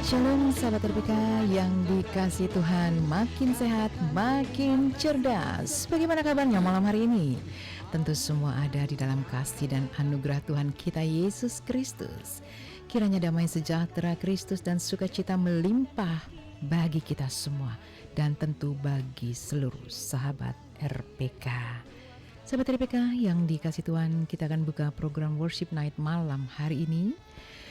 Shalom sahabat RPK yang dikasih Tuhan, makin sehat, makin cerdas. Bagaimana kabarnya malam hari ini? Tentu semua ada di dalam kasih dan anugerah Tuhan kita Yesus Kristus. Kiranya damai sejahtera Kristus dan sukacita melimpah bagi kita semua dan tentu bagi seluruh sahabat RPK. Sahabat RPK yang dikasih Tuhan, kita akan buka program Worship Night malam hari ini.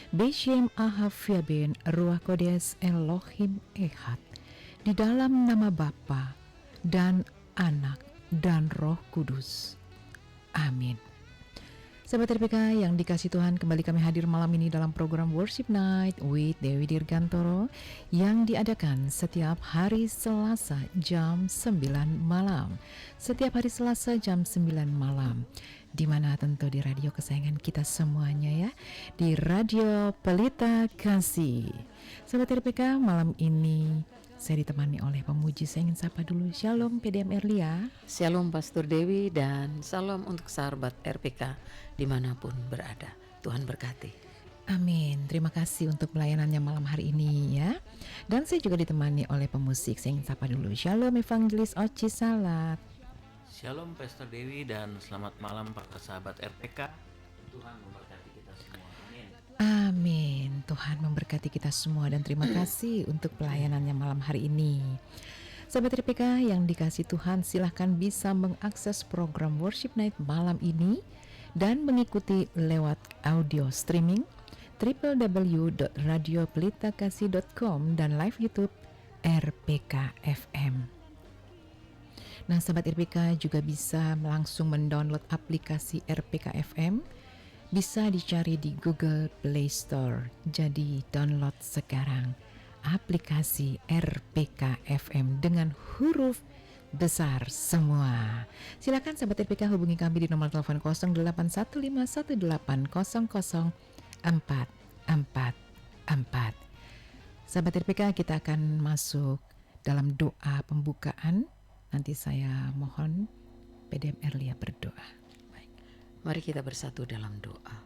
Beshem Ahafia ben Ruach Kodes Elohim Ehad, di dalam nama Bapa dan Anak dan Roh Kudus. Amin. Sahabat RPK yang dikasih Tuhan, kembali kami hadir malam ini dalam program Worship Night with Dewi Dirgantoro yang diadakan setiap hari Selasa jam 9 malam. Setiap hari Selasa jam 9 malam. Di mana tentu di radio kesayangan kita semuanya ya, di Radio Pelita Kasih. Sahabat RPK, malam ini saya ditemani oleh pemuji. Saya ingin sapa dulu. Shalom PDM Erlia. Shalom Pastor Dewi dan salam untuk sahabat RPK dimanapun berada. Tuhan berkati. Amin. Terima kasih untuk pelayanannya malam hari ini ya. Dan saya juga ditemani oleh pemusik. Saya ingin sapa dulu. Shalom Evangelis Oci Salat. Shalom Pastor Dewi dan selamat malam para sahabat RPK. Tuhan memberkati kita semua. Amin. Amin. Tuhan memberkati kita semua dan terima kasih untuk pelayanannya malam hari ini. Sahabat RPK yang dikasih Tuhan, silahkan bisa mengakses program Worship Night malam ini dan mengikuti lewat audio streaming www.radiopelitakasih.com dan live YouTube RPK FM. Nah, sahabat RPK juga bisa langsung mendownload aplikasi RPK FM. Bisa dicari di Google Play Store. Jadi download sekarang aplikasi RPK FM dengan huruf besar semua. Silakan sahabat RPK hubungi kami di nomor telepon 0815180444. Sahabat RPK, kita akan masuk dalam doa pembukaan. Nanti saya mohon PDM Erlia berdoa. Baik. Mari kita bersatu dalam doa.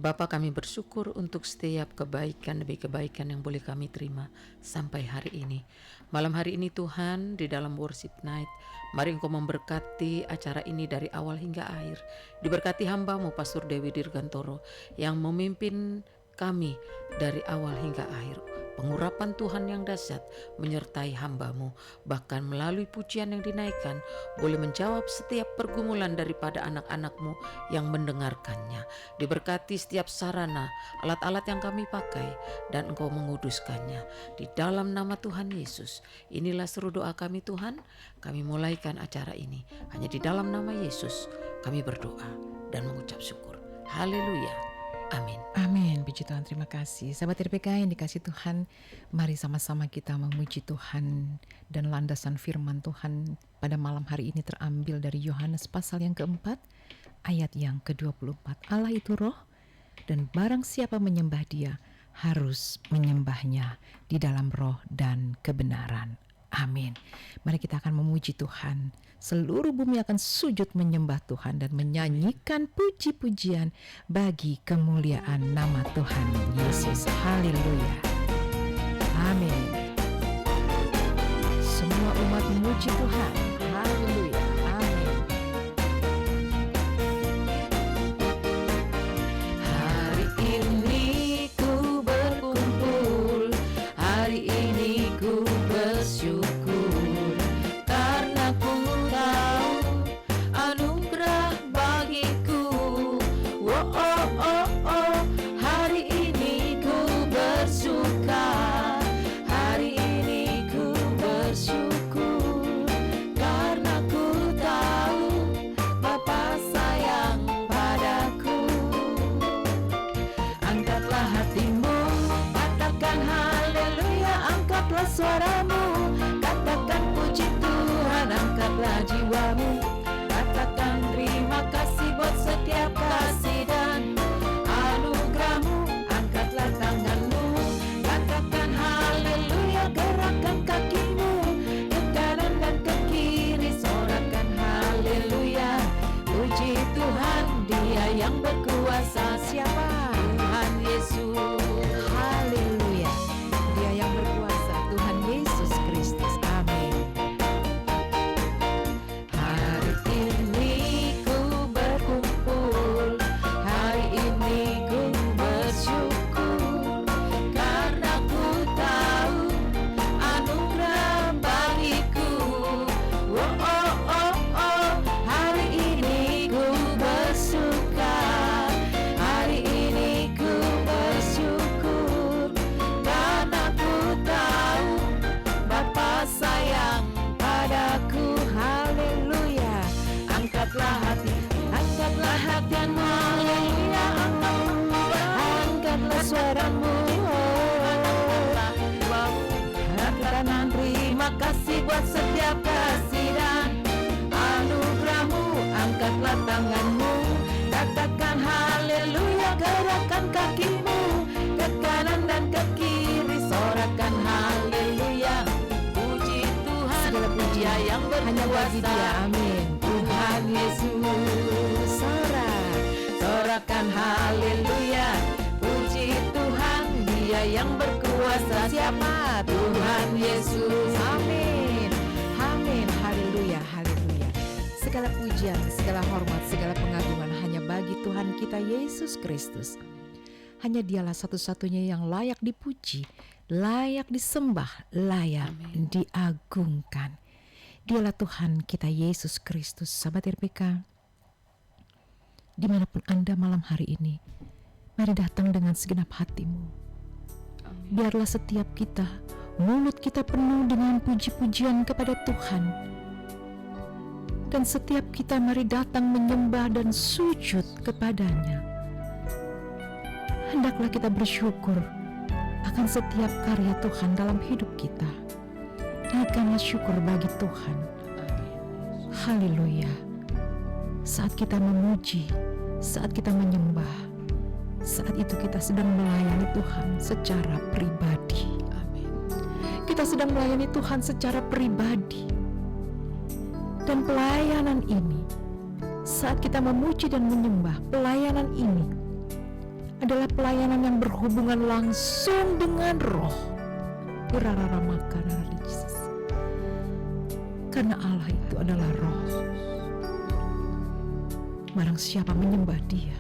Bapa, kami bersyukur untuk setiap kebaikan demi kebaikan yang boleh kami terima sampai hari ini. Malam hari ini Tuhan, di dalam Worship Night, mari Engkau memberkati acara ini dari awal hingga akhir. Diberkati hamba-Mu Pastor Dewi Dirgantoro yang memimpin kami dari awal hingga akhir. Pengurapan Tuhan yang dahsyat menyertai hamba-Mu, bahkan melalui pujian yang dinaikkan boleh menjawab setiap pergumulan daripada anak-anak-Mu yang mendengarkannya. Diberkati setiap sarana, alat-alat yang kami pakai, dan Engkau menguduskannya. Di dalam nama Tuhan Yesus, inilah seru doa kami Tuhan. Kami mulaikan acara ini hanya di dalam nama Yesus. Kami berdoa dan mengucap syukur. Haleluya. Amin. Amin. Puji Tuhan, terima kasih. Sahabat RPK yang dikasih Tuhan, mari sama-sama kita memuji Tuhan. Dan landasan firman Tuhan pada malam hari ini terambil dari Yohanes pasal yang keempat, ayat yang ke-24. Allah itu roh, dan barang siapa menyembah Dia harus menyembahnya di dalam roh dan kebenaran. Amin. Mari kita akan memuji Tuhan. Seluruh bumi akan sujud menyembah Tuhan dan menyanyikan puji-pujian bagi kemuliaan nama Tuhan Yesus. Haleluya. Amin. Semua umat memuji Tuhan. Haleluya. Amin. Hari ini ku berkumpul, hari ini ku bersyukur, karena ku tahu anugerah bagiku. Oh, oh, oh, oh. Hari ini ku bersuka, hari ini ku bersyukur, karena ku tahu Bapa sayang padaku. Angkatlah hatimu, katakan haleluya, angkatlah suaramu, katakan puji Tuhan, angkatlah jiwamu, katakan terima kasih buat setiap kasih dan anugerahmu. Angkatlah tanganmu, katakan haleluya, gerakkan kakimu ke kanan dan ke kiri, sorakan haleluya. Puji Tuhan, Dia yang berkuasa. Siapa? Tuhan Yesus. Haleluya. terima kasih buat setiap kasih dan anugerahmu. Angkatlah tanganmu, katakan haleluya, gerakkan kakimu ke kanan dan ke kiri, sorakan haleluya. Puji Tuhan, segala puji yang hanya bagi Dia, amin. Tuhan Yesus, sorakan haleluya. Puji Tuhan, Dia yang berkuasa. Siapa? Tuhan Yesus, amin. Amin, haleluya, haleluya. Segala pujian, segala hormat, segala pengagungan hanya bagi Tuhan kita Yesus Kristus. Hanya Dialah satu-satunya yang layak dipuji, layak disembah, layak diagungkan. Dialah Tuhan kita Yesus Kristus. Sahabat RPK, dimanapun Anda malam hari ini, mari datang dengan segenap hatimu. Biarlah setiap kita, mulut kita penuh dengan puji-pujian kepada Tuhan. Dan setiap kita mari datang menyembah dan sujud kepadanya. Hendaklah kita bersyukur akan setiap karya Tuhan dalam hidup kita. Naikkanlah syukur bagi Tuhan. Haleluya. Saat kita memuji, saat kita menyembah, saat itu kita sedang melayani Tuhan secara pribadi. Kita sedang melayani Tuhan secara pribadi. Dan pelayanan ini, saat kita memuji dan menyembah, pelayanan ini adalah pelayanan yang berhubungan langsung dengan roh. Karena Allah itu adalah roh. Barang siapa menyembah Dia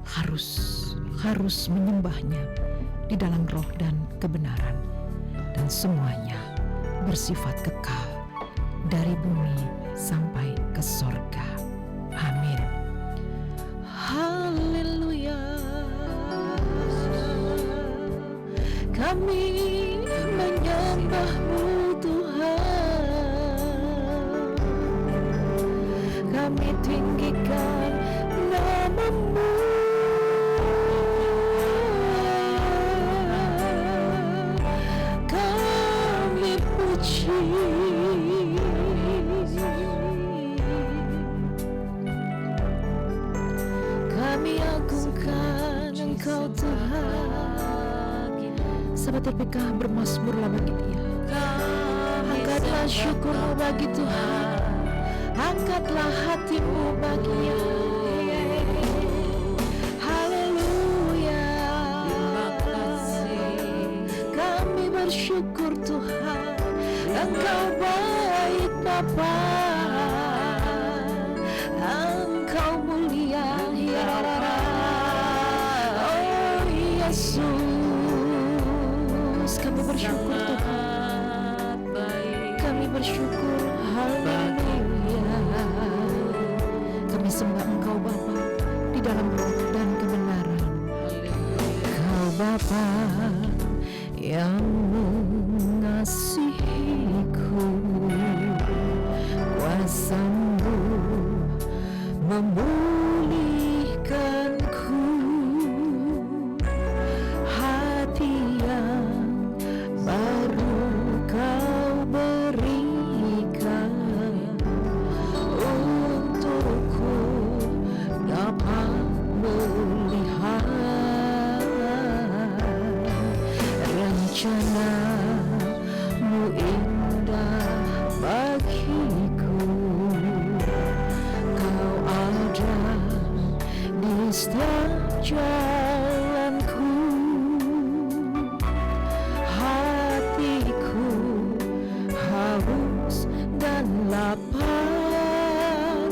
harus menyembahnya di dalam roh dan kebenaran, dan semuanya bersifat kekal dari bumi sampai ke sorga. Amin. Haleluya. Kami menyembah-Mu Tuhan, kami tinggikan nama-Mu. Kami puji, kami agungkan Engkau Tuhan. Sahabat RPK, bermazmurlah bagi Dia. Angkatlah syukurmu bagi Tuhan, angkatlah hatimu bagi-Nya. Haleluya. Kami bersyukur Tuhan, Engkau baik Bapa, Engkau mulia ya Allah. Oh Yesus, kami bersyukur Tuhan, kami bersyukur. Haleluya. Kami sembah Engkau Bapa di dalam roh dan kebenaran. Engkau Bapa yang mengasihiku, kuasa-Mu memulihkanku, hati yang baru Kau berikan untukku dapat melihat rencana-Mu indah bagiku. Kau ada di setiap jalanku, hatiku haus dan lapar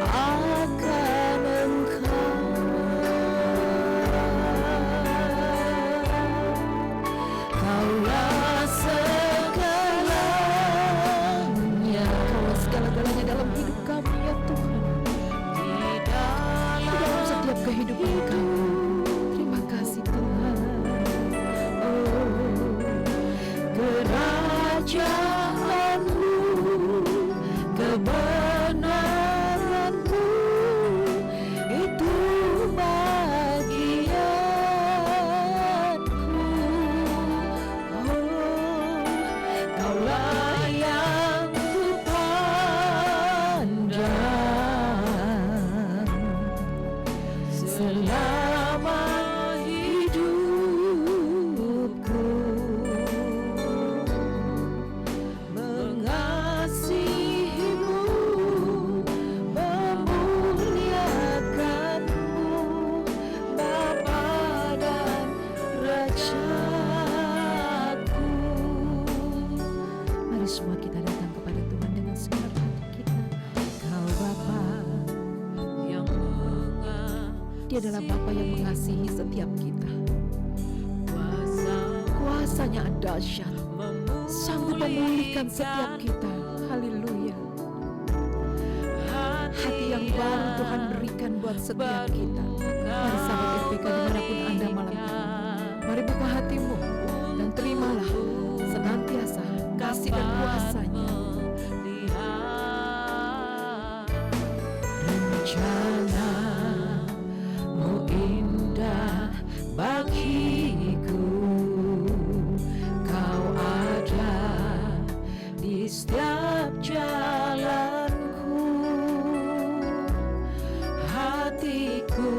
akan Engkau. Kaulah segalanya, Kaulah segala-galanya dalam hidup kami ya Tuhan, di dalam setiap kehidupan kami. Terima kasih Tuhan. Oh, kerajaan-Mu, kebenaran-Mu, itu bagianku. Oh, Kaulah yang Dia adalah Bapa yang mengasihi setiap kita. Kuasanya dahsyat, sanggup memulihkan setiap kita. Haleluya. Hati yang baru Tuhan berikan buat setiap kita. Mari sahabat RPK dimanapun Anda malam ini, mari buka hatimu dan terimalah senantiasa kasih dan kuasa-Nya. Rencana-Mu indah bagiku, Kau ada di setiap jalanku. Hatiku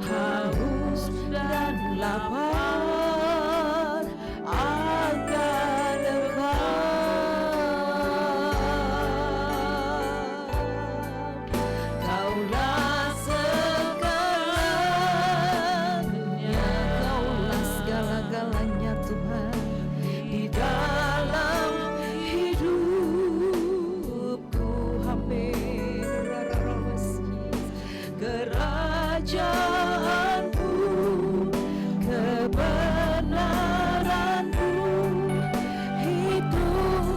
haus dan lapar akan Engkau. Kaulah segalanya, Kaulah segala-galanya Tuhan di dalam hidupku. Amin. Kerajaanmu, kebenaranmu, itu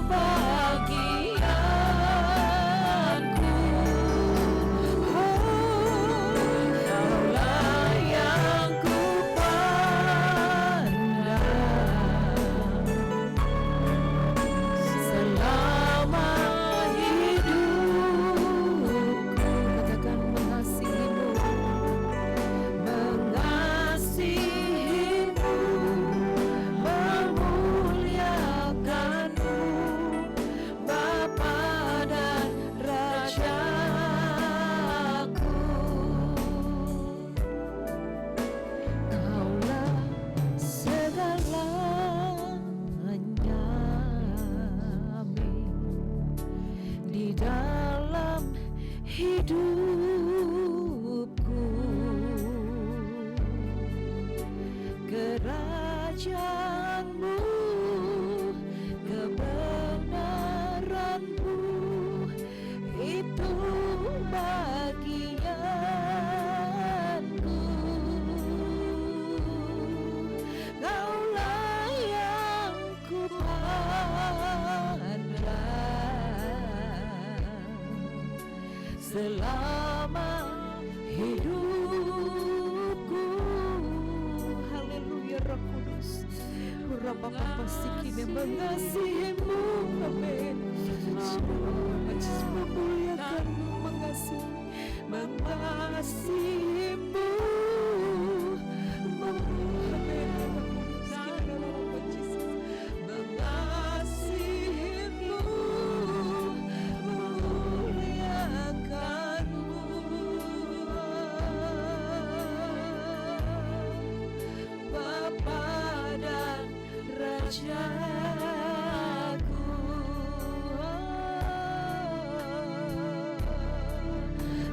bagianku. Kaulah yang kupandang selama hidupku. Katakan mengasihimu, memuliakanmu, Bapa dan Rajaku. Kaulah segalanya, amin, di dalam hidupku. Kerajaanmu, kebenaranmu, itu bagianku. Kaulah yang kupandang selama hidupku. Haleluya, Roh Kudus. Rapa Papa Sikine mengasihimu. Amin. Memuliakanmu, mengasihimu. Mengasihimu, memuliakanmu, Bapa dan Rajaku.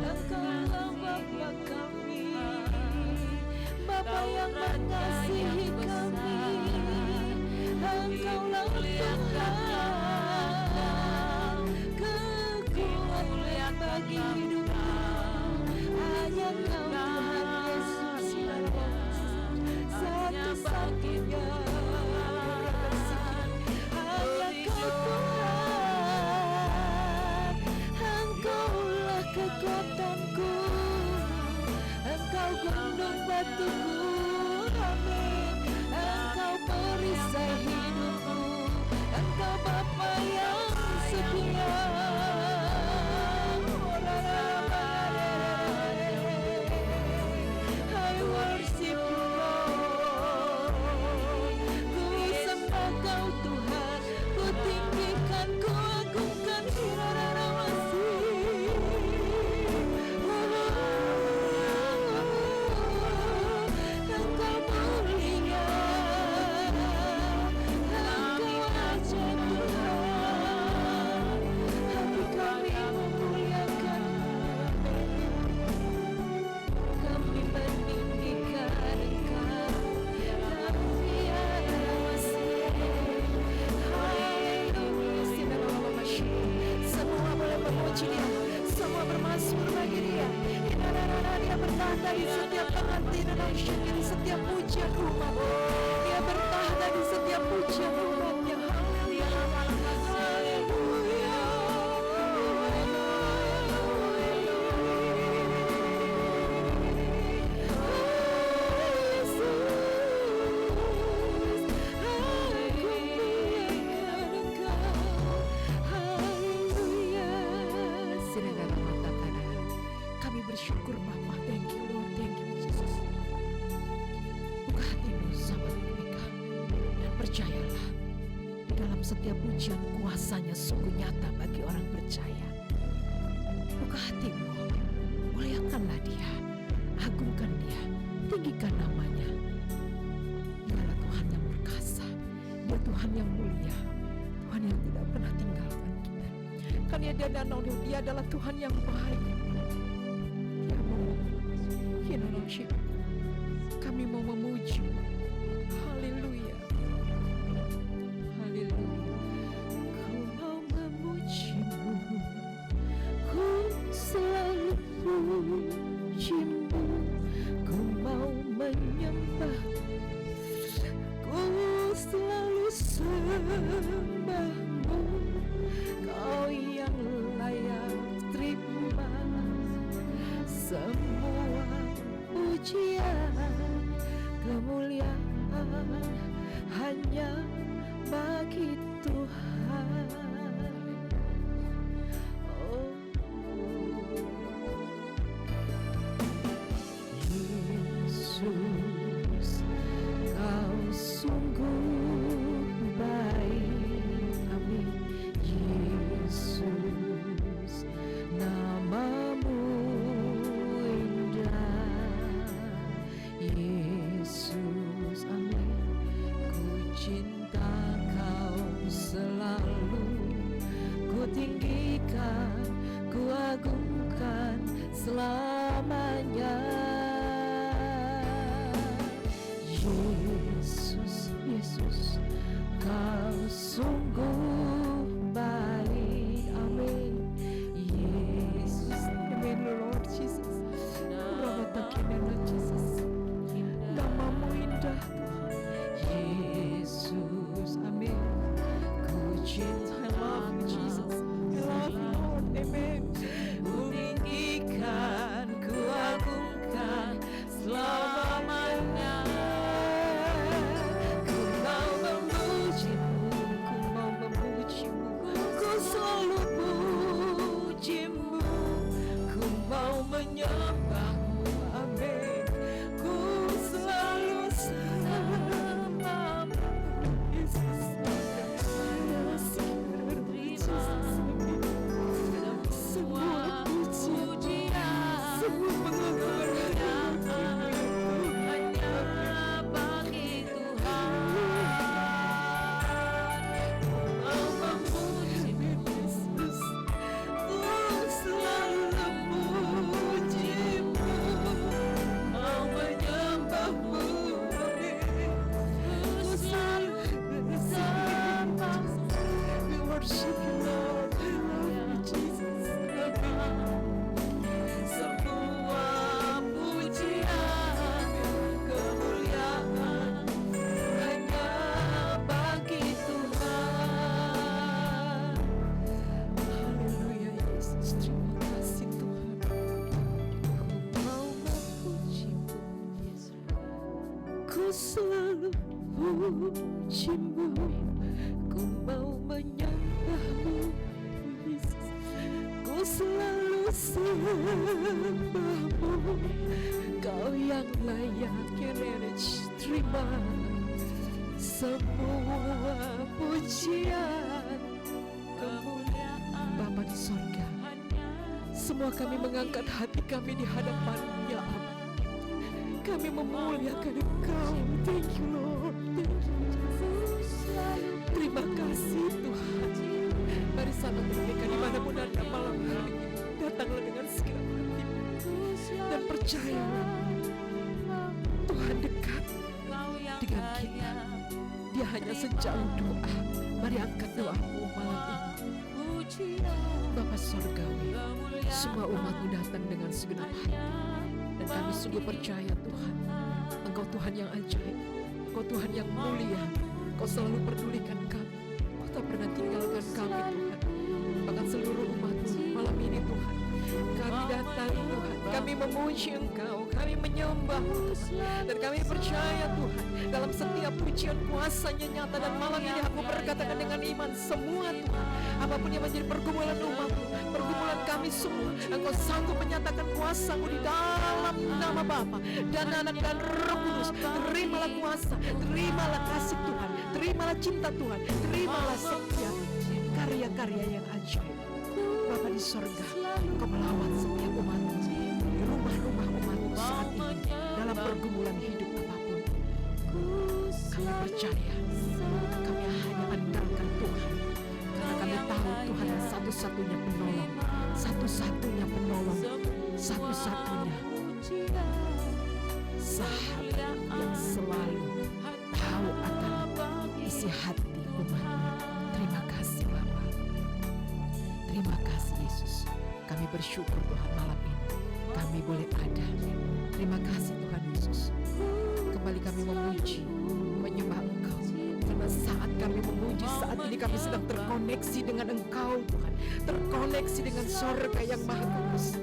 Engkaulah Bapa kami, Bapa yang mengasihi kami. Engkaulah Tuhan, kekuatan bagi hidupku. Hanya Kau Tuhan Yesus, satu-satunya. Hanya Kau Tuhan, Engkaulah kekuatanku, Engkau gunung batuku. Amin. Engkau perisai hidupku, Engkau Bapa yang setia. I worship you, Lord. Ku sembah Kau Tuhan, ku tinggikan, ku agungkan Engkau mulia, Engkau ajaib Tuhan. Hati kami memuliakan, kami meninggikan Engkau dan tiada wasih. Haleluya. Semua boleh memuji Dia, semua bermasmur bagi Dia. Dia bertahta di setiap penghati dalam syukur, di setiap pujian umat. Dia bertahta di setiap pujian umatnya. Haleluya, haleluya. Kami bersyukur Bapa, thank you Lord, thank you Jesus. Buka hatimu sahabat mereka, dan percayalah, di dalam setiap pujian kuasanya sungguh nyata bagi orang percaya. Buka hatimu, muliakanlah Dia, agungkan Dia, tinggikan namanya. Dialah Tuhan yang perkasa, Dia Tuhan yang mulia, Tuhan yang tidak pernah tinggalkan kita. Karena Dia adalah Tuhan yang baik. Indonesia, kami mau memuji. Haleluya, haleluya. Ku mau memujimu, ku selalu pujimu, ku mau menyembah, ku selalu sembahmu. Kau yang layak terima semua pujian, kemuliaan hanya bagi Tuhan. Oh, Yesus, Kau sungguh baik. Amin. Yesus, namamu Yesus, amin. Ku cinta Kau selalu, ku tinggikan, ku agungkan selamanya. Yesus, Yesus, Kau sungguh baik. Amin. Yesus, amin Lord Jesus. Rabatakina Jesus. Namamu indah Tuhan. Yesus, amin. Ku cinta, I love you Jesus, I love you Lord, amen. Ku tinggikan, ku agungkan selamanya. Ku mau memujimu, ku mau memujimu, ku selalu pujimu, ku mau menyembahmu, amin. Selalu pujimu, ku mau menyembahmu, Yesus. Ku selalu sembahmu, Kau yang layak terima semua pujian, kemuliaan. Bapa di sorga, semua kami mengangkat hati kami di hadapan-Mu ya Allah. Kami memuliakan Engkau. Thank you Lord, thank you Jesus. Terima kasih Tuhan. Mari sahabat mereka dimanapun Anda malam hari ini, datanglah dengan segenap hatimu dan percayalah Tuhan dekat dengan kita. Dia hanya sejauh doa. Mari angkat doamu malam ini. Bapa Sorgawi, semua umat-Mu datang dengan segenap hati. Dan kami sungguh percaya Tuhan, Engkau Tuhan yang ajaib, Engkau Tuhan yang mulia, Engkau selalu pedulikan kami, Engkau tak pernah tinggalkan kami Tuhan. Bahkan seluruh umat-Mu malam ini Tuhan, kami datang Tuhan, kami memuji Engkau, kami menyembah-Mu Tuhan. Dan kami percaya Tuhan, dalam setiap pujian kuasa-Nya nyata. Dan malam ini aku berkatakan dengan iman semua Tuhan, apapun yang menjadi pergumulan umat-Mu, pergumulan kami semua, Engkau sanggup menyatakan kuasa-Mu di dalam nama Bapa dan Anak dan Roh Kudus. Terimalah kuasa, terimalah kasih Tuhan, terimalah cinta Tuhan, terimalah setiap karya-karya yang ajaib. Bapa di sorga, Engkau melawat setiap umat-Mu di rumah-rumah umat-Mu saat ini dalam pergumulan hidup apapun. Kami percaya, kami hanya andalkan Tuhan, karena kami tahu Tuhan yang satu-satunya penolong, satu-satunya penolong, satu-satunya sahabat yang selalu tahu akan isi hati umat-Mu. Terima kasih Bapa. Terima kasih Yesus. Kami bersyukur Tuhan malam ini kami boleh ada. Terima kasih Tuhan Yesus. Kembali kami memuji, menyembah Engkau. Karena saat kami memuji, saat ini kami sedang terkoneksi dengan Engkau Tuhan, terkoneksi dengan sorga yang maha kudus.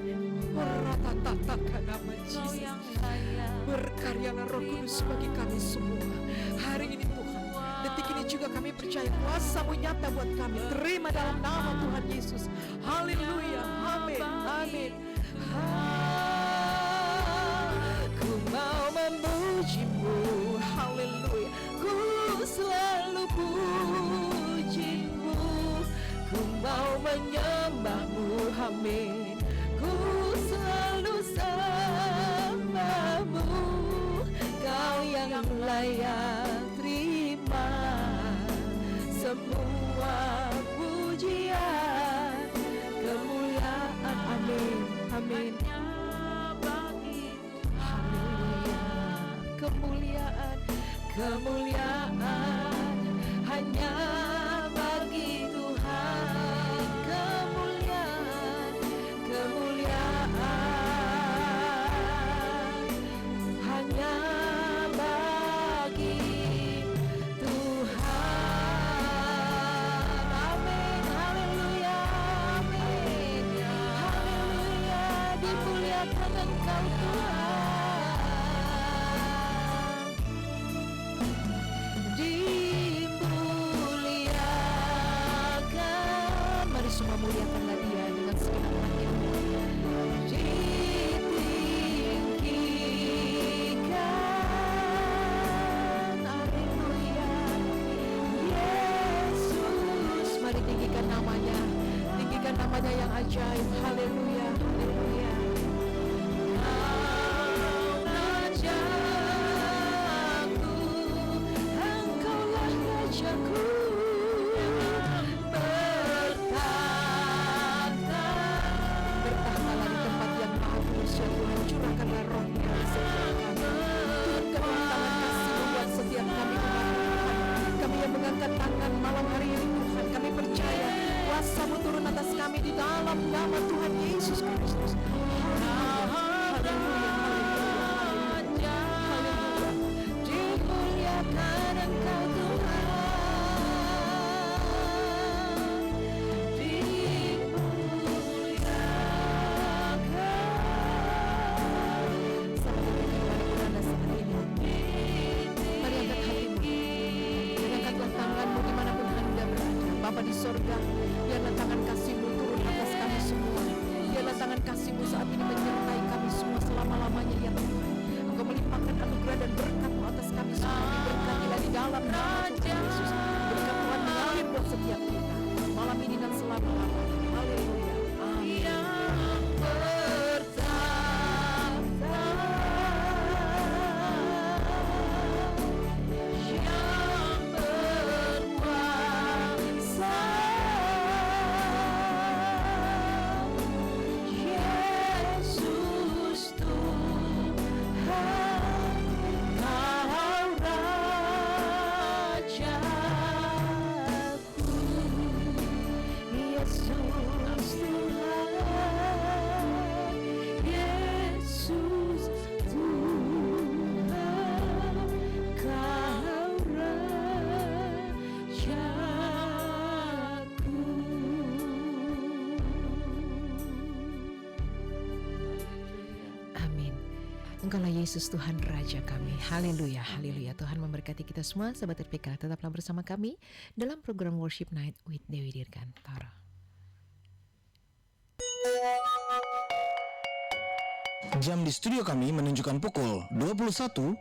Ratatakan nama Yesus. Berkaryalah Roh Kudus bagi kami semua hari ini Tuhan. Detik ini juga kami percaya kuasa-Mu nyata buat kami. Terima dalam nama Tuhan Yesus. Haleluya. Amin. Amin. Ku mau memuji-Mu. Haleluya. Ku selalu puji-Mu. Ku mau menyembah-Mu. Amin. Ku selalu sembah-Mu. Kau yang layak terima semua pujian, kemuliaan. Amin. Amin. Haleluya. Kemuliaan, kemuliaan hanya bagi Tuhan. Kemuliaan, kemuliaan hanya bagi Tuhan. Amin. Haleluya. Amin. Haleluya. Dimuliakan Engkau Tuhan. Dimuliakan. Mari semua muliakanlah Dia dengan segenap hati. Ditinggikan. Haleluya. Yesus. Mari tinggikan namanya. Tinggikan namanya yang ajaib. Haleluya. Haleluya. Kau rajaku, Engkaulah rajaku. Bertahtalah di tempat yang maha kudus ya Tuhan. Curahkanlah roh-Mu dari setiap kami. Turunkanlah tangan kasih-Mu buat setiap kami umat-Mu Tuhan. Kami yang mengangkat tangan malam hari ini Tuhan, kami percaya kuasa-Mu turun atas kami di dalam nama Tuhan Yesus Kristus. Haleluya. Haleluya. Haleluya. Dimuliakan Engkau Tuhan. Bapa di sorga, biarlah tangan kasih-Mu turun atas kami semua. Biarlah tangan kasih-Mu saat ini menyertai kami semua selama-lamanya ya Tuhan. Engkau melimpahkan anugerah dan berkat-Mu atas kami semua. Diberkatilah di dalam nama Tuhan Yesus. Berkat Tuhan mengalir buat setiap kita malam ini dan selama-lamanya. Haleluya. Amin. Yesus Engkaulah Yesus Tuhan Raja kami. Haleluya, haleluya. Tuhan memberkati kita semua. Sahabat RPK, tetaplah bersama kami dalam program Worship Night with Dewi Dirgantoro. Jam di studio kami menunjukkan pukul 21:30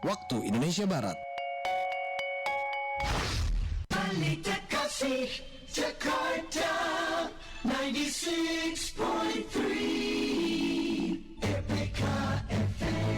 waktu Indonesia Barat. Pelita Kasih Jakarta 96.3 RPK FM.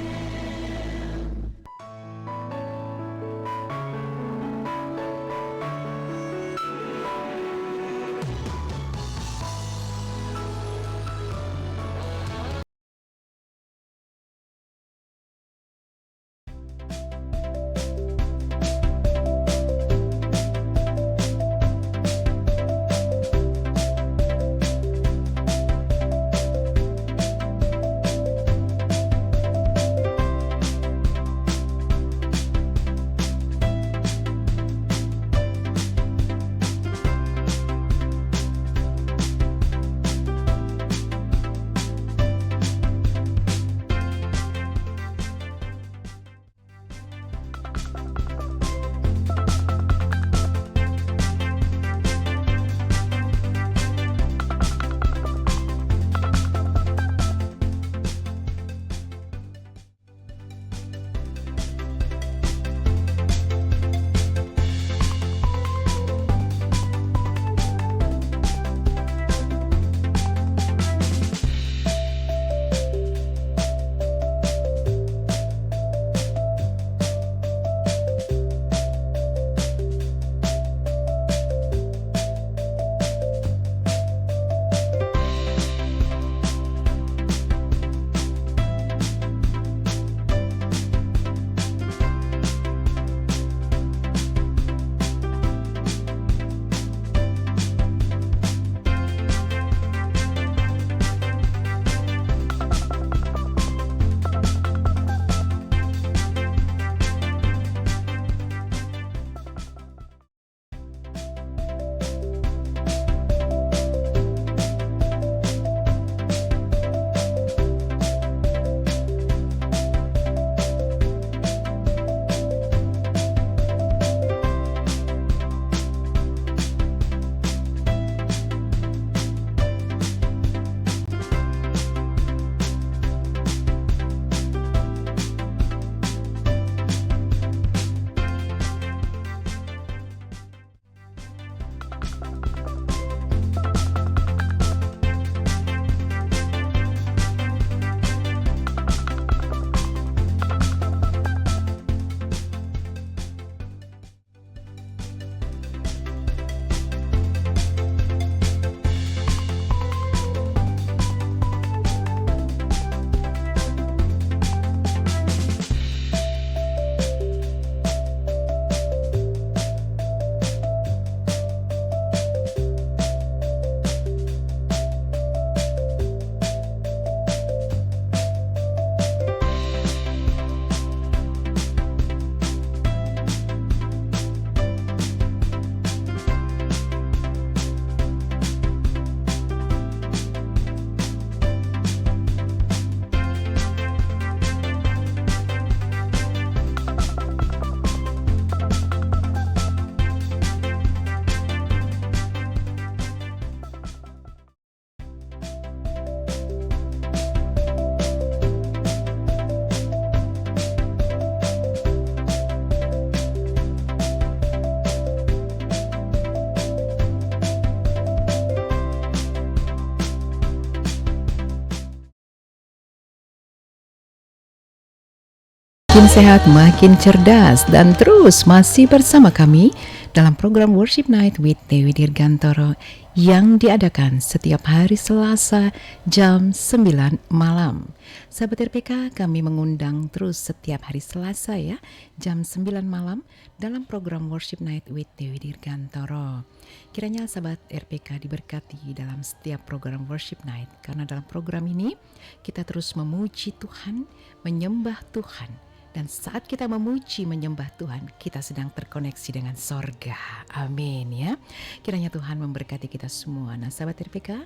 Makin sehat, makin cerdas, dan terus masih bersama kami dalam program Worship Night with Dewi Dirgantoro yang diadakan setiap hari Selasa jam 9 malam. Sahabat RPK, kami mengundang terus setiap hari Selasa ya, jam 9 malam dalam program Worship Night with Dewi Dirgantoro. Kiranya sahabat RPK diberkati dalam setiap program Worship Night, karena dalam program ini kita terus memuji Tuhan, menyembah Tuhan. Dan saat kita memuji, menyembah Tuhan, kita sedang terkoneksi dengan sorga. Amin ya. Kiranya Tuhan memberkati kita semua. Nah sahabat RPK,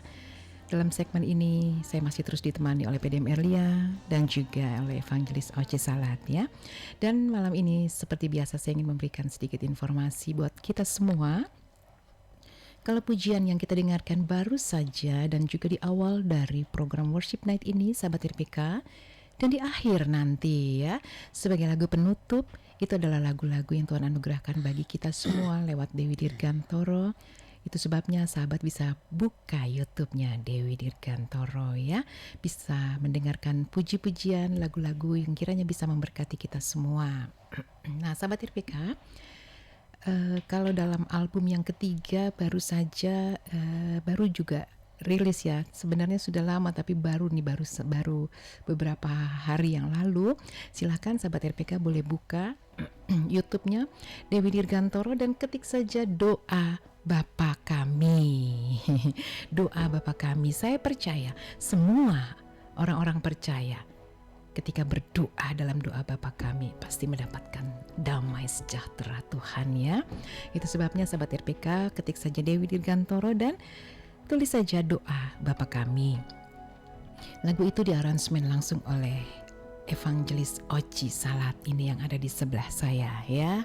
Dalam segmen ini saya masih terus ditemani oleh PDM Erlia dan juga oleh Evangelis Oce Salat ya. Dan malam ini seperti biasa saya ingin memberikan sedikit informasi buat kita semua. Kalau pujian yang kita dengarkan baru saja dan juga di awal dari program Worship Night ini sahabat RPK, dan di akhir nanti ya sebagai lagu penutup, itu adalah lagu-lagu yang Tuhan anugerahkan bagi kita semua lewat Dewi Dirgantoro. Itu sebabnya sahabat bisa buka YouTube-nya Dewi Dirgantoro ya. Bisa mendengarkan puji-pujian lagu-lagu yang kiranya bisa memberkati kita semua. Nah sahabat RPK, kalau dalam album yang ketiga baru saja baru juga rilis ya. Sebenarnya sudah lama tapi baru beberapa hari yang lalu. Silakan sahabat RPK boleh buka YouTube-nya Dewi Dirgantoro dan ketik saja doa Bapa kami. Doa Bapa kami. Saya percaya semua orang-orang percaya ketika berdoa dalam doa Bapa kami pasti mendapatkan damai sejahtera Tuhan ya. Itu sebabnya sahabat RPK ketik saja Dewi Dirgantoro dan tulis saja doa Bapa kami. Lagu itu diaransemen langsung oleh Evangelis Oce Salat ini yang ada di sebelah saya ya.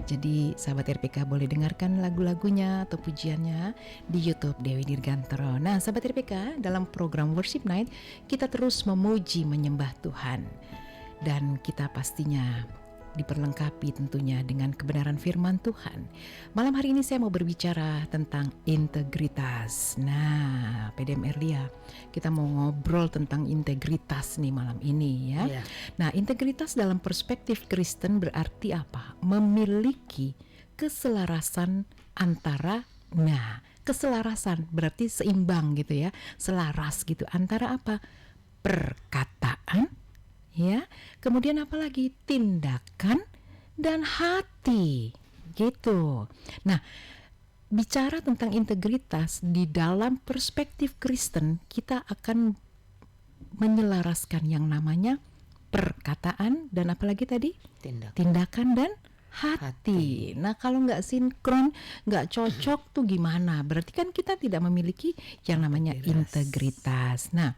Jadi sahabat RPK boleh dengarkan lagu-lagunya atau pujiannya di YouTube Dewi Dirgantoro. Nah sahabat RPK, dalam program Worship Night kita terus memuji menyembah Tuhan. Dan kita pastinya diperlengkapi tentunya dengan kebenaran firman Tuhan. Malam hari ini saya mau berbicara tentang integritas. Nah, PDM Erlia, kita mau ngobrol tentang integritas nih malam ini ya. Yeah. Nah, integritas dalam perspektif Kristen berarti apa? Memiliki keselarasan antara, keselarasan berarti seimbang gitu ya, selaras gitu antara apa? Perkataan, ya, kemudian apalagi tindakan dan hati gitu. Nah, bicara tentang integritas di dalam perspektif Kristen, kita akan menyelaraskan yang namanya perkataan dan apalagi tadi tindakan dan hati. Nah, kalau nggak sinkron, nggak cocok tuh gimana? Berarti kan kita tidak memiliki yang namanya integritas. Nah,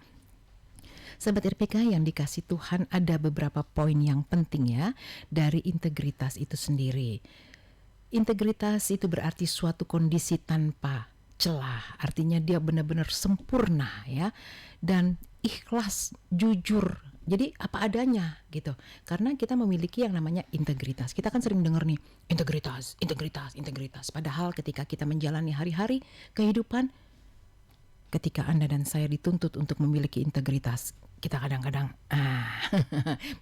sahabat RPK yang dikasih Tuhan, ada beberapa poin yang penting ya dari integritas itu sendiri. Integritas itu berarti suatu kondisi tanpa celah, artinya dia benar-benar sempurna ya, dan ikhlas, jujur. Jadi apa adanya gitu. Karena kita memiliki yang namanya integritas. Kita kan sering dengar nih, integritas. Padahal ketika kita menjalani hari-hari kehidupan, ketika Anda dan saya dituntut untuk memiliki integritas, kita kadang-kadang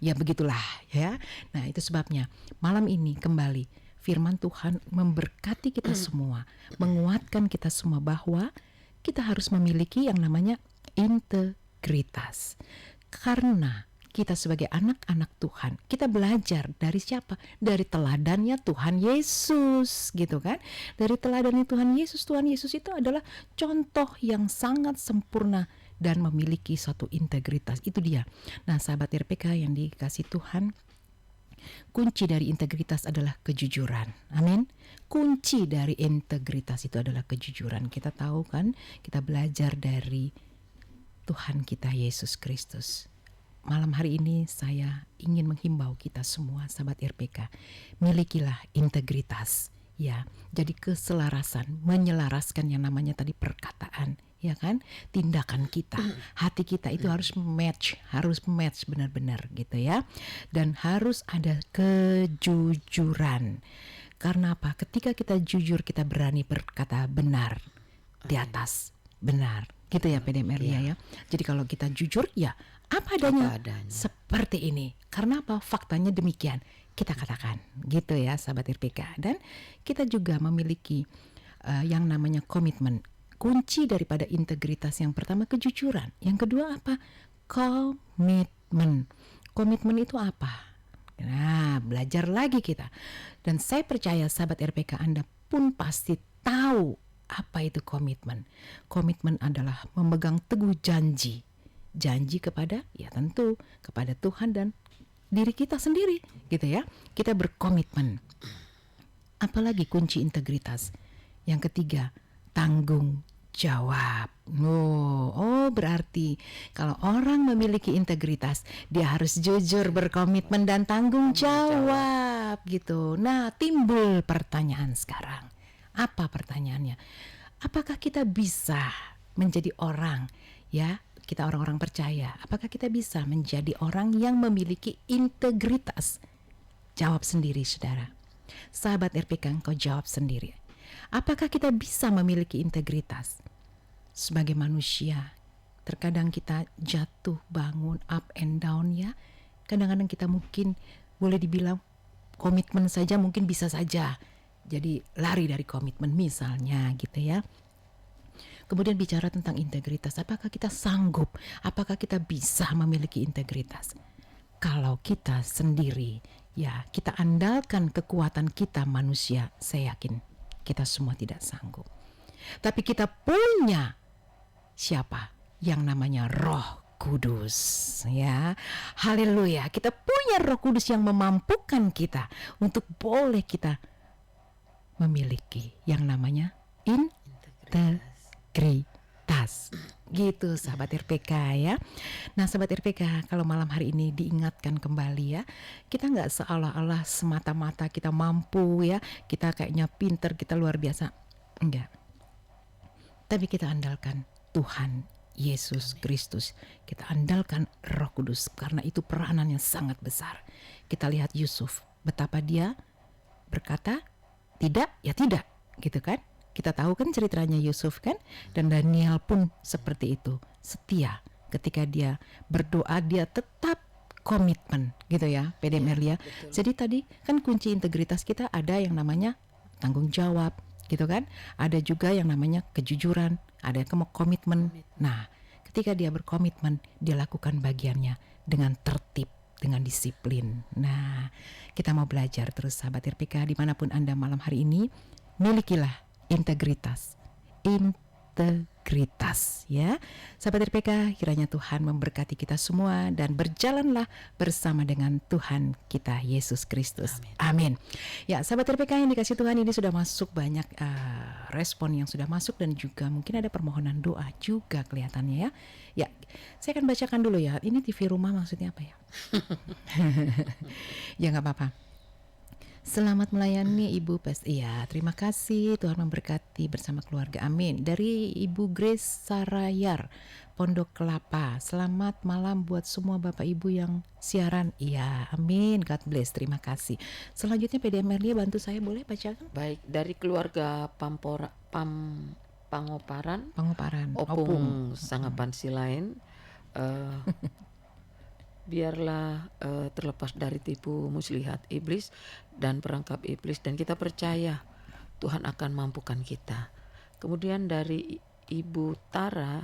ya begitulah ya. Nah, itu sebabnya malam ini kembali firman Tuhan memberkati kita semua, menguatkan kita semua bahwa kita harus memiliki yang namanya integritas. Karena kita sebagai anak-anak Tuhan, kita belajar dari siapa? Dari teladannya Tuhan Yesus gitu kan. Dari teladannya Tuhan Yesus itu adalah contoh yang sangat sempurna dan memiliki suatu integritas. Itu dia. Nah, sahabat RPK yang dikasih Tuhan, kunci dari integritas adalah kejujuran. Amin. Kunci dari integritas itu adalah kejujuran. Kita tahu kan, kita belajar dari Tuhan kita Yesus Kristus. Malam hari ini saya ingin menghimbau kita semua sahabat RPK, milikilah integritas ya. Jadi keselarasan, menyelaraskan yang namanya tadi perkataan, ya kan? Tindakan kita, hati kita itu harus match benar-benar gitu ya. Dan harus ada kejujuran. Karena apa? Ketika kita jujur, kita berani berkata benar di atas benar. Gitu ya PDM Erlia ya. Jadi kalau kita jujur ya apa adanya. Seperti ini. Karena apa? Faktanya demikian. Kita katakan gitu ya sahabat RPK. Dan kita juga memiliki yang namanya komitmen. Kunci daripada integritas yang pertama kejujuran. Yang kedua apa? Komitmen. Komitmen itu apa? Nah, belajar lagi kita. Dan saya percaya sahabat RPK Anda pun pasti tahu apa itu komitmen. Komitmen adalah memegang teguh janji. Janji kepada, ya tentu, kepada Tuhan dan diri kita sendiri gitu ya. Kita berkomitmen. Apalagi kunci integritas. Yang ketiga, tanggung jawab. Oh, berarti kalau orang memiliki integritas, dia harus jujur, berkomitmen dan tanggung jawab gitu. Nah, timbul pertanyaan sekarang. Apa pertanyaannya? Apakah kita bisa menjadi orang, ya, kita orang-orang percaya, apakah kita bisa menjadi orang yang memiliki integritas? Jawab sendiri, saudara. Sahabat RPK, engkau jawab sendiri. Apakah kita bisa memiliki integritas? Sebagai manusia, terkadang kita jatuh bangun, up and down ya. Kadang-kadang kita mungkin boleh dibilang komitmen saja mungkin bisa saja jadi lari dari komitmen misalnya gitu ya. Kemudian bicara tentang integritas, apakah kita sanggup, apakah kita bisa memiliki integritas? Kalau kita sendiri, ya kita andalkan kekuatan kita manusia, saya yakin kita semua tidak sanggup. Tapi kita punya siapa? Yang namanya Roh Kudus, ya. Haleluya, kita punya Roh Kudus yang memampukan kita untuk boleh kita memiliki yang namanya integritas. Gitu sahabat RPK ya. Nah sahabat RPK, kalau malam hari ini diingatkan kembali ya, kita gak seolah-olah semata-mata kita mampu ya, kita kayaknya pinter, kita luar biasa. Enggak. Tapi kita andalkan Tuhan Yesus Kristus. Kita andalkan Roh Kudus karena itu peranannya sangat besar. Kita lihat Yusuf, betapa dia berkata tidak, ya tidak, gitu kan? Kita tahu kan ceritanya Yusuf kan? Dan Daniel pun seperti itu, setia. Ketika dia berdoa, dia tetap komitmen, gitu ya, PDM Erlia. Jadi tadi kan kunci integritas kita ada yang namanya tanggung jawab, gitu kan? Ada juga yang namanya kejujuran, ada komitmen. Nah, ketika dia berkomitmen, dia lakukan bagiannya dengan tertib, dengan disiplin. Nah, kita mau belajar terus sahabat RPK dimanapun Anda malam hari ini, milikilah integritas ya. Sahabat RPK, kiranya Tuhan memberkati kita semua dan berjalanlah bersama dengan Tuhan kita Yesus Kristus. Amin. Ya, sahabat RPK yang dikasih Tuhan, ini sudah masuk banyak respon yang sudah masuk dan juga mungkin ada permohonan doa juga kelihatannya ya. Ya, saya akan bacakan dulu ya. Ini TV rumah maksudnya apa ya? Ya nggak apa-apa. Selamat melayani Ibu Pes. Iya, terima kasih. Tuhan memberkati bersama keluarga. Amin. Dari Ibu Grace Sarayar, Pondok Kelapa. Selamat malam buat semua Bapak Ibu yang siaran. Iya, amin. God bless. Terima kasih. Selanjutnya PDM Erlia bantu saya boleh bacakan? Baik, dari keluarga Pangoparan, Opung Sangapan Silain. Biarlah terlepas dari tipu muslihat iblis dan perangkap iblis, dan kita percaya Tuhan akan mampukan kita. Kemudian dari Ibu Tara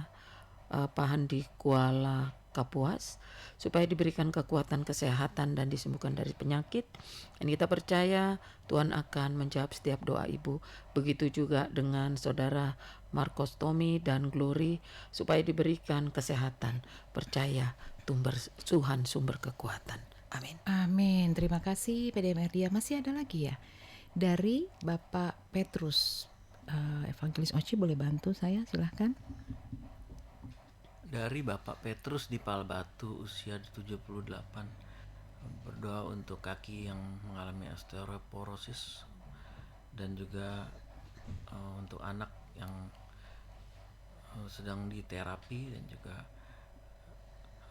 Pahandi Kuala Kapuas, supaya diberikan kekuatan kesehatan dan disembuhkan dari penyakit, dan kita percaya Tuhan akan menjawab setiap doa Ibu. Begitu juga dengan saudara Marcos Tommy dan Glory, supaya diberikan kesehatan. Percaya Tuhan sumber kekuatan. Amin. Amin. Terima kasih PDM Erlia. Masih ada lagi ya dari Bapak Petrus. Evangelis Oci boleh bantu saya, silahkan. Dari Bapak Petrus di Palbatu, usia 78, berdoa untuk kaki yang mengalami osteoporosis dan juga untuk anak yang sedang diterapi, dan juga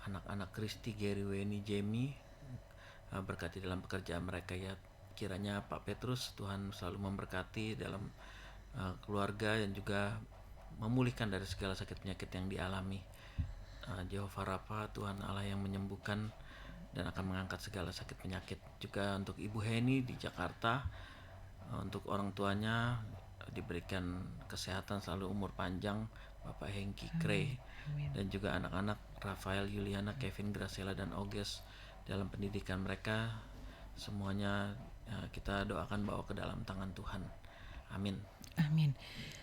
anak-anak Kristi, Gary, Weni, Jamie, berkati dalam pekerjaan mereka ya. Kiranya Pak Petrus, Tuhan selalu memberkati dalam keluarga dan juga memulihkan dari segala sakit penyakit yang dialami. Jehovah Rafa, Tuhan Allah yang menyembuhkan dan akan mengangkat segala sakit penyakit. Juga untuk Ibu Heni di Jakarta, untuk orang tuanya diberikan kesehatan, selalu umur panjang, Bapak Hengki Krey, dan juga anak-anak Rafael, Yuliana, Kevin, Graciela, dan Oges dalam pendidikan mereka. Semuanya kita doakan bawa ke dalam tangan Tuhan. Amin. Amin.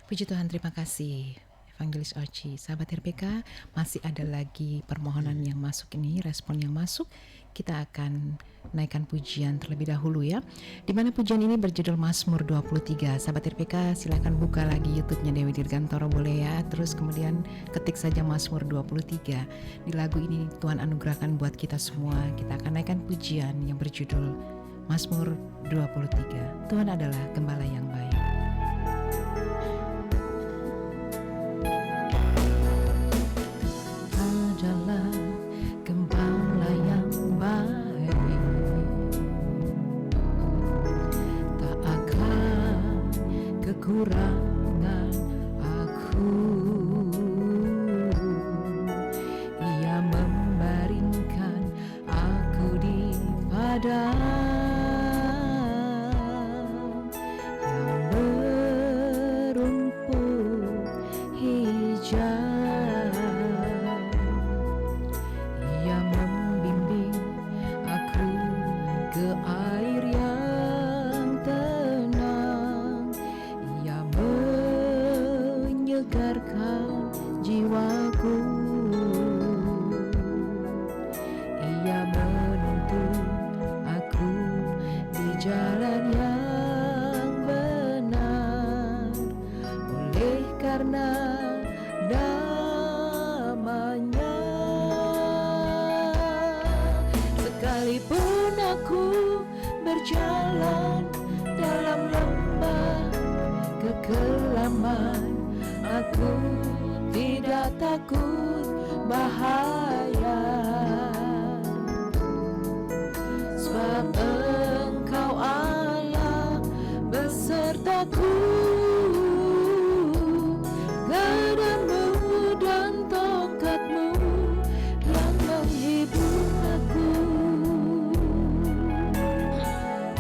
Puji Tuhan, terima kasih Evangelis Oci. Sahabat RPK, masih ada lagi permohonan yang masuk ini, respon yang masuk. Kita akan naikkan pujian terlebih dahulu ya. Di mana pujian ini berjudul Mazmur 23. Sahabat RPK, silakan buka lagi YouTube-nya Dewi Dirgantoro boleh ya. Terus kemudian ketik saja Mazmur 23. Di lagu ini Tuhan anugerahkan buat kita semua. Kita akan naikkan pujian yang berjudul Mazmur 23. Tuhan adalah gembala yang baik. Adalah gembala yang baik, tak akan kekurangan aku. Ia membaringkan aku di padang yang berumput hijau. Ia membimbing aku ke air yang tenang. Ia menyegarkan jiwaku. Ia menuntun aku di jalan yang benar. Oleh karena namanya, sekalipun aku berjalan dalam lembah kekelaman, aku tidak takut bahaya. Sebab Engkau Allah besertaku, gadamu dan tongkatmu yang menghibur aku.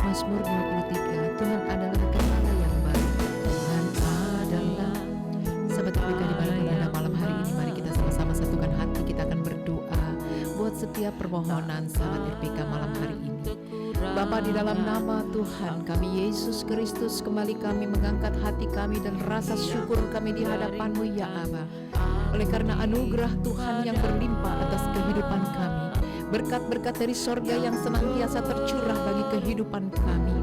Mazmur 23. Tuhan adalah gembala yang baik. Tuhan adalah. Sahabat RPK, di mana Anda malam hari ini, mari kita sama-sama satukan hati. Kita akan berdoa buat setiap permohonan sahabat RPK malam hari ini. Bapa, di dalam nama Tuhan kami Yesus Kristus, kembali kami mengangkat hati kami dan rasa syukur kami di hadapan-Mu ya Aba. Oleh karena anugerah Tuhan yang berlimpah atas kehidupan kami, berkat-berkat dari sorga yang senantiasa tercurah bagi kehidupan kami,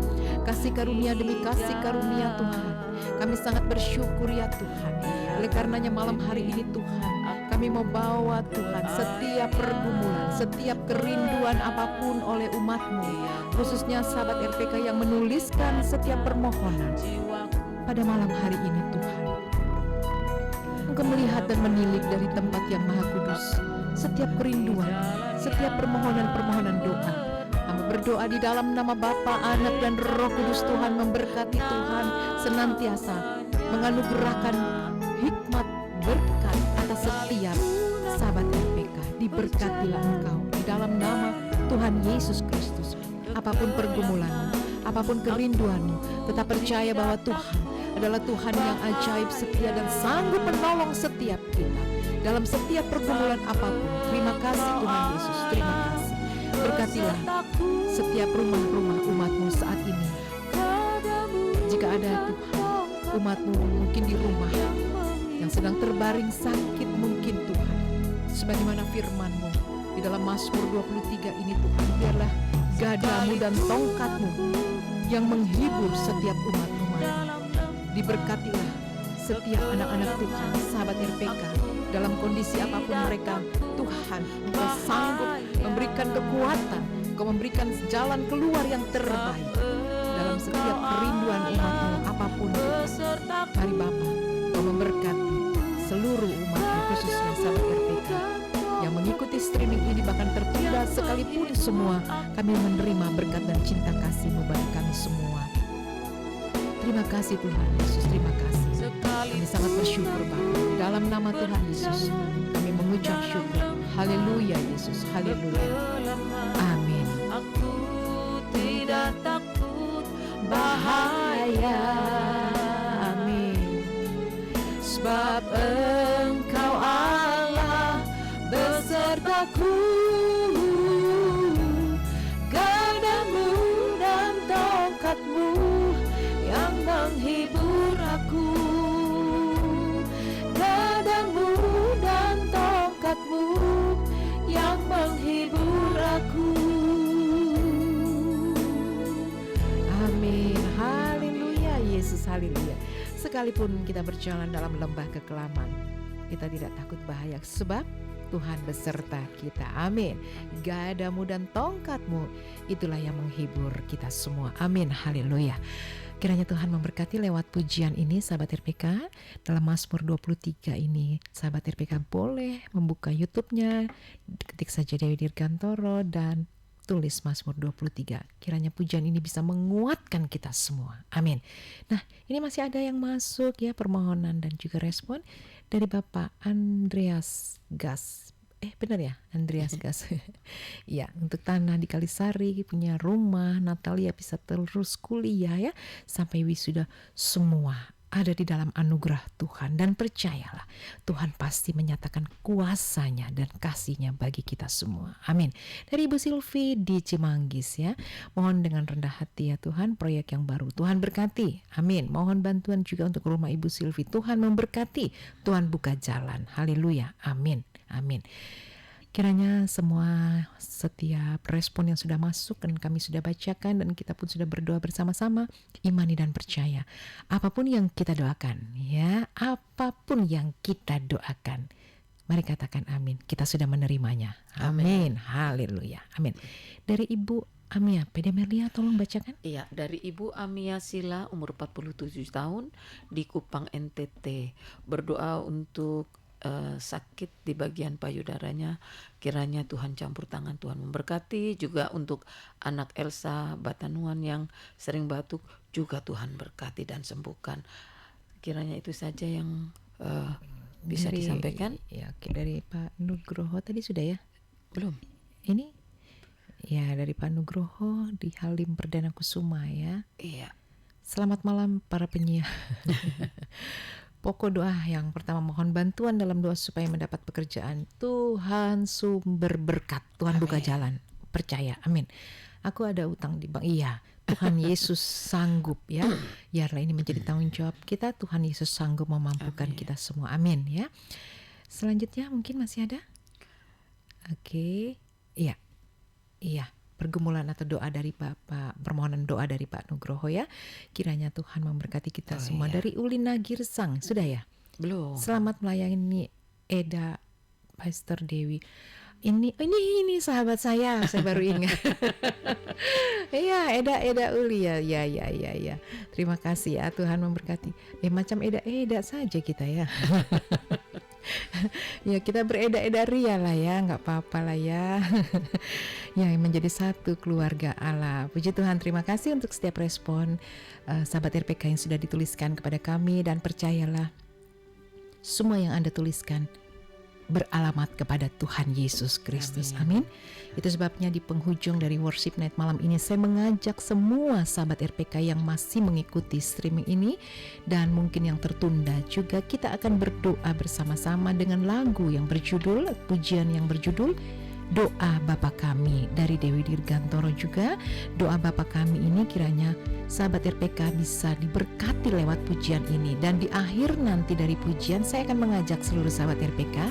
kasih karunia demi kasih karunia Tuhan, kami sangat bersyukur ya Tuhan. Oleh karenanya malam hari ini Tuhan, kami mau bawa Tuhan setiap pergumulan, setiap kerinduan apapun oleh umat-Mu, khususnya sahabat RPK yang menuliskan setiap permohonan pada malam hari ini Tuhan. Engkau melihat dan menilik dari tempat yang maha kudus setiap kerinduan, setiap permohonan-permohonan doa. Kami berdoa di dalam nama Bapa, Anak dan Roh Kudus. Tuhan memberkati, Tuhan senantiasa menganugerahkan hikmat berkat atas setiap sahabat RPK. Diberkatilah Engkau di dalam nama Tuhan Yesus Kristus. Apapun pergumulanmu, apapun kerinduanmu, tetap percaya bahwa Tuhan adalah Tuhan yang ajaib, setia dan sanggup menolong setiap kita dalam setiap pergumulan apapun. Terima kasih Tuhan Yesus, terima kasih. Berkatilah setiap rumah-rumah umat-Mu saat ini. Jika ada Tuhan, umat-Mu mungkin di rumah yang sedang terbaring sakit mungkin Tuhan, sebagaimana firman-Mu di dalam Mazmur 23 ini Tuhan, biarlah gadamu dan tongkat-Mu yang menghibur setiap umat-Mu. Diberkatilah setiap anak-anak Tuhan, sahabat RPK, dalam kondisi apapun mereka. Tuhan, Engkau sanggup memberikan kekuatan, Engkau memberikan jalan keluar yang terbaik dalam setiap kerinduan umat-Mu apapun. Mari Bapa, Engkau memberkati seluruh umat-Mu, khususnya sahabat RPK yang mengikuti streaming ini, bahkan tertunda sekalipun semua. Kami menerima berkat dan cinta kasih-Mu bagi kami semua. Terima kasih Tuhan Yesus, terima kasih. Kami sangat bersyukur Bapa. Di dalam nama Tuhan Yesus kami mengucap syukur. Haleluya Yesus, haleluya. Amin. Aku tidak takut bahaya. Amin. Sebab Engkau Allah besertaku, gadamu dan tongkat-Mu yang menghibur aku. Gadamu sekalipun kita berjalan dalam lembah kekelaman, kita tidak takut bahaya, sebab Tuhan beserta kita. Amin. Gadamu dan tongkatmu, itulah yang menghibur kita semua. Amin. Haleluya. Kiranya Tuhan memberkati lewat pujian ini, sahabat RPK. Dalam Mazmur 23 ini, sahabat RPK boleh membuka YouTube-nya, ketik saja Dewi Dirgantoro dan tulis Mazmur 23. Kiranya pujian ini bisa menguatkan kita semua. Amin. Nah, ini masih ada yang masuk ya, permohonan dan juga respon dari Bapak Andreas Gas. Benar ya, Andreas Gas. Ya, untuk tanah di Kalisari, punya rumah, Natalia bisa terus kuliah ya, sampai wisuda, semua ada di dalam anugerah Tuhan. Dan percayalah, Tuhan pasti menyatakan kuasanya dan kasihnya bagi kita semua. Amin. Dari Ibu Silvi di Cimanggis ya, mohon dengan rendah hati ya Tuhan, proyek yang baru Tuhan berkati. Amin. Mohon bantuan juga untuk rumah Ibu Silvi, Tuhan memberkati, Tuhan buka jalan. Haleluya. Amin. Amin. Kiranya semua setiap respon yang sudah masuk dan kami sudah bacakan dan kita pun sudah berdoa bersama-sama, imani dan percaya. Apapun yang kita doakan ya, apapun yang kita doakan, mari katakan amin. Kita sudah menerimanya. Amin. Haleluya. Amin. Dari Ibu Amia Pedemelia, tolong bacakan. Iya, dari Ibu Amia Sila, umur 47 tahun, di Kupang NTT. Berdoa untuk sakit di bagian payudaranya, kiranya Tuhan campur tangan, Tuhan memberkati. Juga untuk anak Elsa Batanuan yang sering batuk, juga Tuhan berkati dan sembuhkan. Kiranya itu saja yang bisa disampaikan. Ya, dari Pak Nugroho tadi sudah ya? Belum. Ini ya dari Pak Nugroho di Halim Perdana Kusuma ya. Iya. Selamat malam para penyiar. Pokok doa yang pertama, mohon bantuan dalam doa supaya mendapat pekerjaan. Tuhan sumber berkat, Tuhan buka jalan. Percaya, amin. Aku ada utang di bank, iya. Tuhan Yesus sanggup ya. Biarlah ini menjadi tanggung jawab kita. Tuhan Yesus sanggup memampukan kita semua, amin ya. Selanjutnya mungkin masih ada? Oke, iya. Pergumulan atau doa dari Bapak, permohonan doa dari Pak Nugroho ya. Kiranya Tuhan memberkati kita semua. Dari Ulina Girsang, sudah ya? Belum. Selamat melayani Eda Pastor Dewi. Ini sahabat saya baru ingat. Iya, Eda Uli ya. Terima kasih ya, Tuhan memberkati. Macam Eda saja kita ya. Ya, kita bereda-eda ria lah ya, nggak apa-apa lah ya. Yang menjadi satu keluarga Allah. Puji Tuhan, terima kasih untuk setiap respon sahabat RPK yang sudah dituliskan kepada kami. Dan percayalah, semua yang Anda tuliskan beralamat kepada Tuhan Yesus Kristus. Amin. Itu sebabnya di penghujung dari Worship Night malam ini, saya mengajak semua sahabat RPK yang masih mengikuti streaming ini dan mungkin yang tertunda juga, kita akan berdoa bersama-sama dengan lagu yang berjudul, pujian yang berjudul Doa Bapa Kami dari Dewi Dirgantoro juga. Doa Bapa Kami ini kiranya sahabat RPK bisa diberkati lewat pujian ini. Dan di akhir nanti dari pujian, saya akan mengajak seluruh sahabat RPK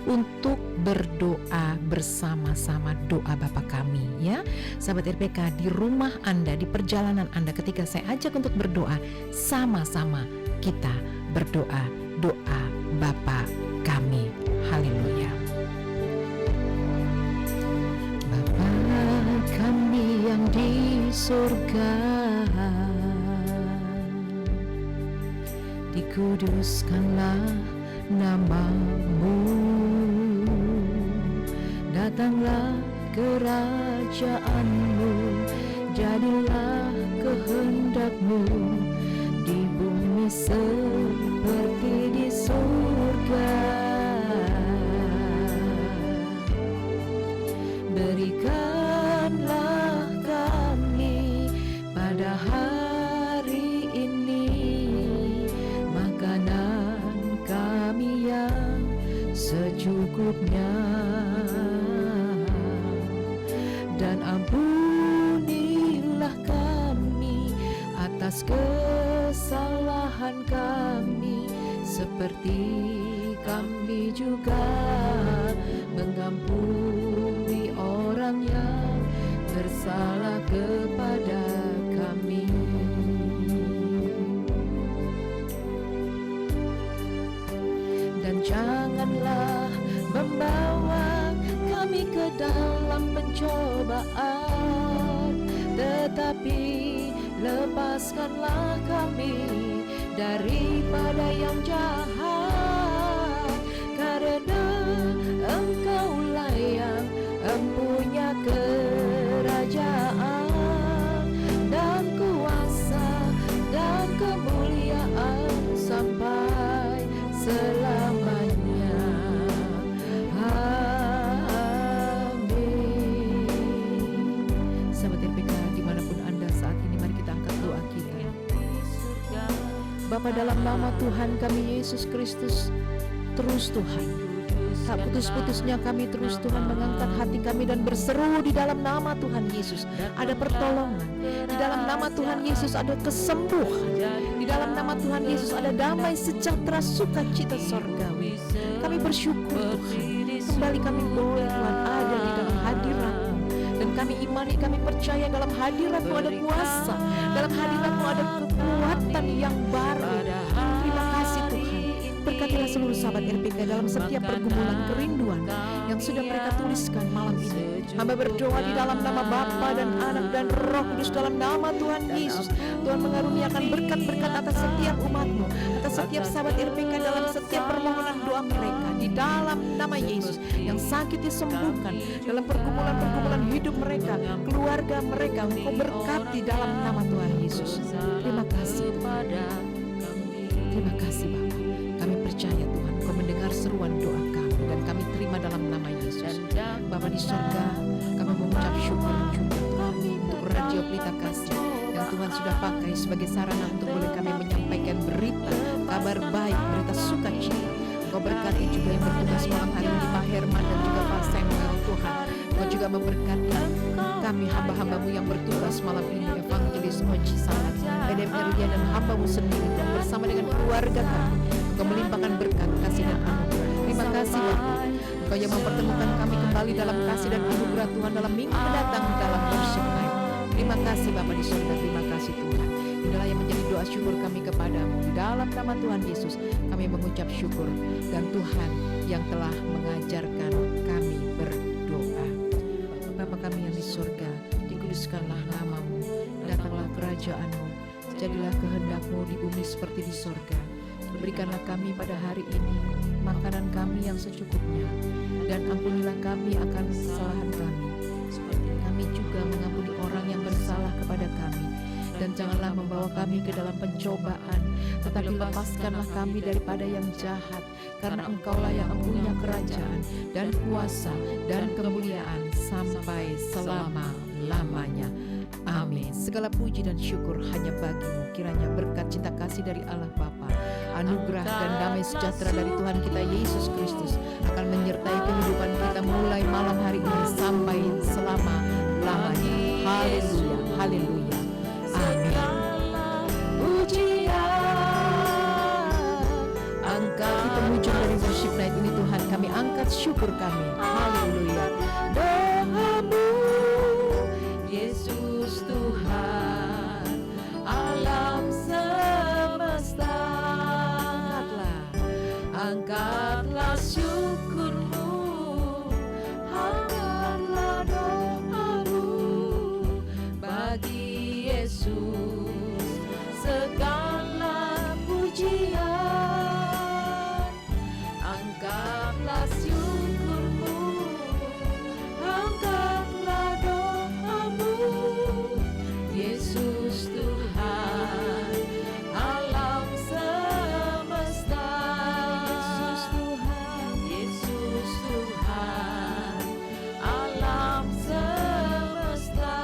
untuk berdoa bersama-sama doa Bapa Kami ya. Sahabat RPK, di rumah Anda, di perjalanan Anda, ketika saya ajak untuk berdoa, sama-sama kita berdoa doa Bapa Kami. Haleluya. Bapa kami yang di surga, dikuduskanlah nama-Mu, datanglah kerajaan-Mu, jadilah kehendak-Mu di bumi seperti di surga. Berikanlah kami pada hari ini makanan kami yang secukupnya, dan ampunilah kami atas kesalahan kami, seperti kami juga mengampuni orang yang bersalah kepada kami. janganlah membawa kami ke dalam pencobaan, tetapi lepaskanlah kami daripada yang jahat, karena Engkaulah yang empunya kerajaan dan kuasa dan kemuliaan sampai selamanya. Amin. Sahabat RPK dimanapun Anda saat ini, mari kita angkat doa kita. Bapa, dalam nama Tuhan kami Yesus Kristus, terus Tuhan, tak putus-putusnya kami terus Tuhan mengangkat hati kami dan berseru di dalam nama Tuhan Yesus ada pertolongan, di dalam nama Tuhan Yesus ada kesembuhan, di dalam nama Tuhan Yesus ada damai sejahtera sukacita sorgawi. Kami bersyukur Tuhan, kembali kami boleh Tuhan ada di dalam hadirat-Mu, dan kami imani, kami percaya dalam hadirat-Mu ada kuasa, dalam hadirat-Mu ada kekuatan yang baru. Terima kasih Tuhan. Berkatilah seluruh sahabat RPK dalam setiap pergumulan kerinduan yang sudah mereka tuliskan malam ini. Hamba berdoa di dalam nama Bapa dan Anak dan Roh Kudus, dalam nama Tuhan Yesus. Tuhan mengaruniakan berkat-berkat atas setiap umat-Mu, atas setiap sahabat RPK dalam setiap permohonan doa mereka. Di dalam nama Yesus, yang sakit disembuhkan, dalam pergumulan-pergumulan hidup mereka, keluarga mereka, Engkau berkati dalam nama Tuhan Yesus. Terima kasih Tuhan. Terima kasih Bapa. Kami percaya Tuhan, Kau mendengar seruan doa kami dan kami terima dalam nama Yesus. Bapa di sorga, kami mengucap syukur juga Tuhan untuk Radio Pelita Kasih yang Tuhan sudah pakai sebagai sarana untuk boleh kami menyampaikan berita, kabar baik, berita sukacita. Kau berkati juga yang bertugas malam hari ini, Pak Herman dan juga Pak Samuel Tuhan. Kau juga memberkati kami hamba-hambamu yang bertugas malam ini, Evangelis Oci Salat, PDM Erdia dan hambamu sendiri Tuhan, bersama dengan keluarga kami. Kau melimpahkan berkat, kasih dan anugerah. Terima kasih Bapa, Kau yang mempertemukan kami kembali dalam kasih dan anugerah Tuhan dalam minggu mendatang dalam worship night. Terima kasih Bapa di surga, terima kasih Tuhan. Inilah yang menjadi doa syukur kami kepadamu. Di dalam nama Tuhan Yesus kami mengucap syukur, dan Tuhan yang telah mengajarkan kami berdoa. Bapa kami yang di surga, dikuduskanlah nama-Mu, datanglah kerajaan-Mu, jadilah kehendak-Mu di bumi seperti di surga. Berikanlah kami pada hari ini makanan kami yang secukupnya, dan ampunilah kami akan kesalahan kami, seperti kami juga mengampuni orang yang bersalah kepada kami. Dan janganlah membawa kami ke dalam pencobaan, tetapi lepaskanlah kami daripada yang jahat, karena Engkaulah yang mempunyai kerajaan dan kuasa dan kemuliaan sampai selama-lamanya. Amin. Segala puji dan syukur hanya bagi-Mu. Kiranya berkat cinta kasih dari Allah Bapa, anugerah dan damai sejahtera dari Tuhan kita Yesus Kristus akan menyertai kehidupan kita mulai malam hari ini sampai selama-lamanya. Haleluya, haleluya. Amin. Pujian, angkat di penghujung dari worship night ini Tuhan, kami angkat syukur kami. Haleluya. Doamu Yesus Tuhan alam semesta, angkatlah syukurmu, angkatlah doamu bagi Yesus, segala pujian, angkatlah syukurmu, angkatlah doamu, Yesus Tuhan alam semesta, Yesus Tuhan, Yesus Tuhan alam semesta,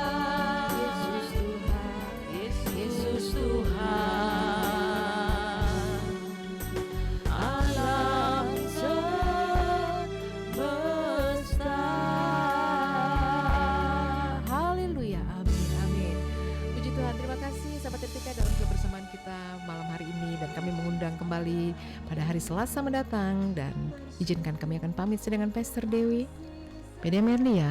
Yesus Tuhan alam semesta. Haleluya, amin, amin. Puji Tuhan, terima kasih sahabat RPK dalam kebersamaan kita malam hari ini, dan kami mengundang kembali pada hari Selasa mendatang, dan izinkan kami akan pamit dengan Pastor Dewi, PDM Erdia,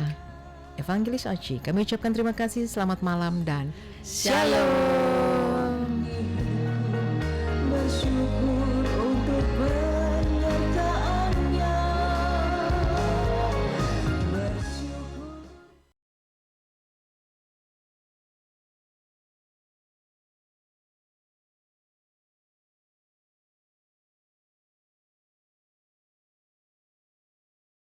Evangelis Oci. Kami ucapkan terima kasih, selamat malam dan Shalom.